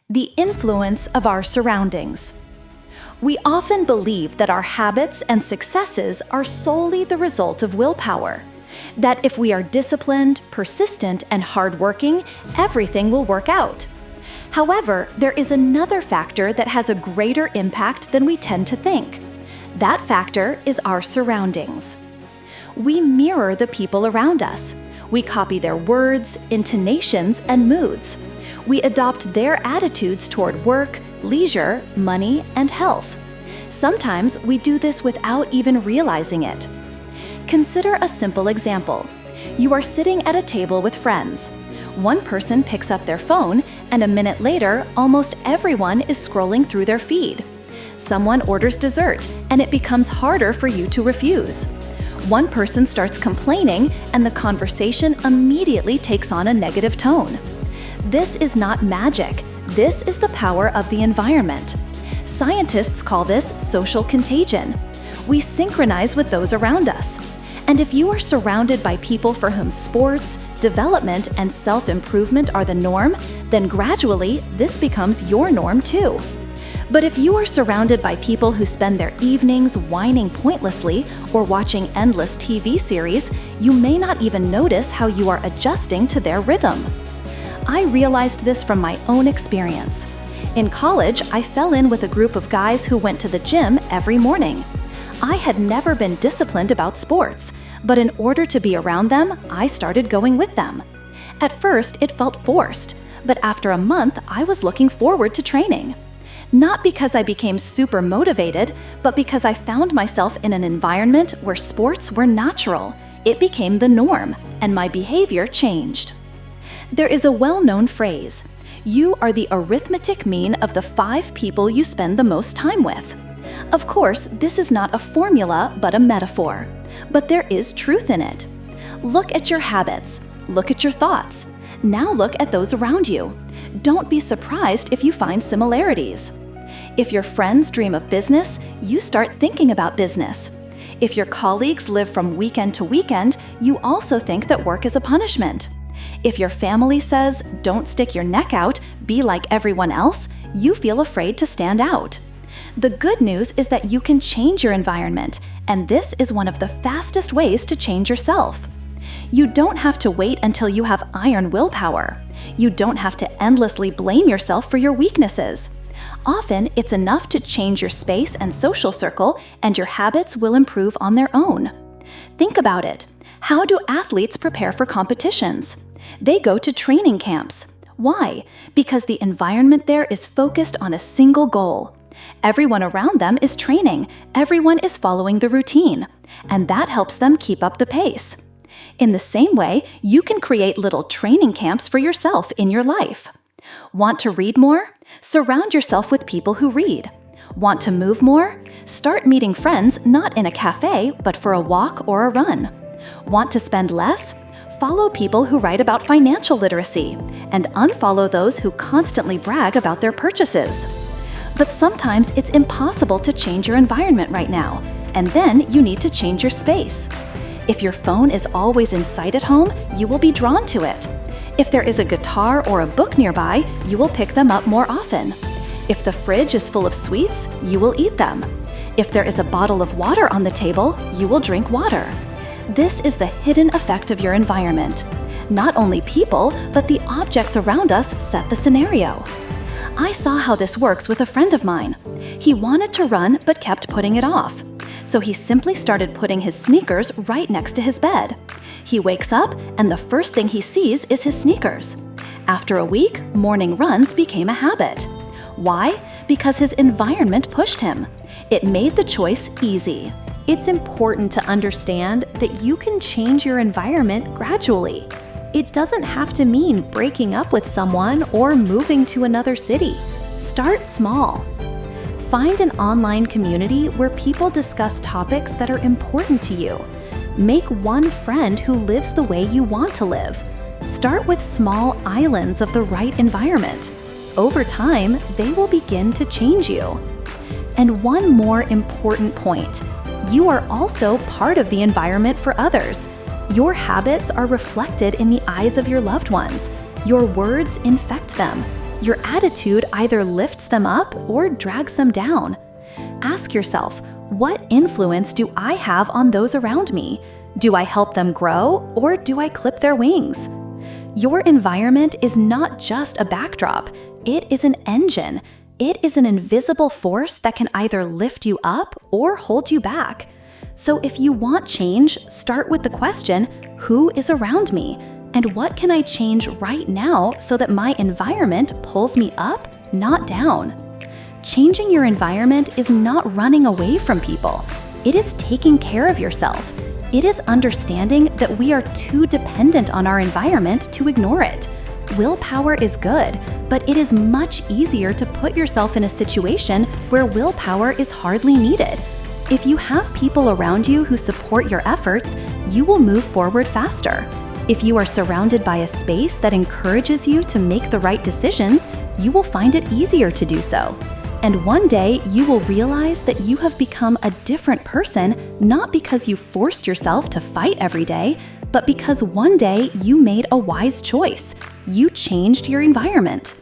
The influence of our surroundings. We often believe that our habits and successes are solely the result of willpower. That if we are disciplined, persistent, and hardworking, everything will work out. However, there is another factor that has a greater impact than we tend to think. That factor is our surroundings. We mirror the people around us. We copy their words, intonations, and moods. We adopt their attitudes toward work, leisure, money, and health. Sometimes we do this without even realizing it. Consider a simple example. You are sitting at a table with friends. One person picks up their phone, and a minute later, almost everyone is scrolling through their feed. Someone orders dessert, and it becomes harder for you to refuse. One person starts complaining, and the conversation immediately takes on a negative tone. This is not magic. This is the power of the environment. Scientists call this social contagion. We synchronize with those around us. And if you are surrounded by people for whom sports, development, and self-improvement are the norm, then gradually this becomes your norm too. But if you are surrounded by people who spend their evenings whining pointlessly or watching endless TV series, you may not even notice how you are adjusting to their rhythm. I realized this from my own experience. In college, I fell in with a group of guys who went to the gym every morning. I had never been disciplined about sports, but in order to be around them, I started going with them. At first, it felt forced, but after a month, I was looking forward to training. Not because I became super motivated, but because I found myself in an environment where sports were natural. It became the norm, and my behavior changed. There is a well-known phrase, "You are the arithmetic mean of the 5 people you spend the most time with." Of course, this is not a formula, but a metaphor. But there is truth in it. Look at your habits. Look at your thoughts. Now look at those around you. Don't be surprised if you find similarities. If your friends dream of business, you start thinking about business. If your colleagues live from weekend to weekend, you also think that work is a punishment. If your family says, "Don't stick your neck out, be like everyone else," you feel afraid to stand out. The good news is that you can change your environment, and this is one of the fastest ways to change yourself. You don't have to wait until you have iron willpower. You don't have to endlessly blame yourself for your weaknesses. Often, it's enough to change your space and social circle, and your habits will improve on their own. Think about it. How do athletes prepare for competitions? They go to training camps. Why? Because the environment there is focused on a single goal. Everyone around them is training. Everyone is following the routine, and that helps them keep up the pace. In the same way, you can create little training camps for yourself in your life. Want to read more? Surround yourself with people who read. Want to move more? Start meeting friends not in a cafe, but for a walk or a run. Want to spend less? Follow people who write about financial literacy, and unfollow those who constantly brag about their purchases. But sometimes it's impossible to change your environment right now, and then you need to change your space. If your phone is always in sight at home, you will be drawn to it. If there is a guitar or a book nearby, you will pick them up more often. If the fridge is full of sweets, you will eat them. If there is a bottle of water on the table, you will drink water. This is the hidden effect of your environment. Not only people, but the objects around us set the scenario. I saw how this works with a friend of mine. He wanted to run but kept putting it off. So he simply started putting his sneakers right next to his bed. He wakes up and the first thing he sees is his sneakers. After a week, morning runs became a habit. Why? Because his environment pushed him. It made the choice easy. It's important to understand that you can change your environment gradually. It doesn't have to mean breaking up with someone or moving to another city. Start small. Find an online community where people discuss topics that are important to you. Make one friend who lives the way you want to live. Start with small islands of the right environment. Over time, they will begin to change you. And one more important point. You are also part of the environment for others. Your habits are reflected in the eyes of your loved ones. Your words infect them. Your attitude either lifts them up or drags them down. Ask yourself, what influence do I have on those around me? Do I help them grow, or do I clip their wings? Your environment is not just a backdrop, it is an engine. It is an invisible force that can either lift you up or hold you back. So if you want change, start with the question, who is around me? And what can I change right now so that my environment pulls me up, not down? Changing your environment is not running away from people. It is taking care of yourself. It is understanding that we are too dependent on our environment to ignore it. Willpower is good, but it is much easier to put yourself in a situation where willpower is hardly needed. If you have people around you who support your efforts, you will move forward faster. If you are surrounded by a space that encourages you to make the right decisions, you will find it easier to do so. And one day, you will realize that you have become a different person, not because you forced yourself to fight every day, but because one day you made a wise choice. You changed your environment.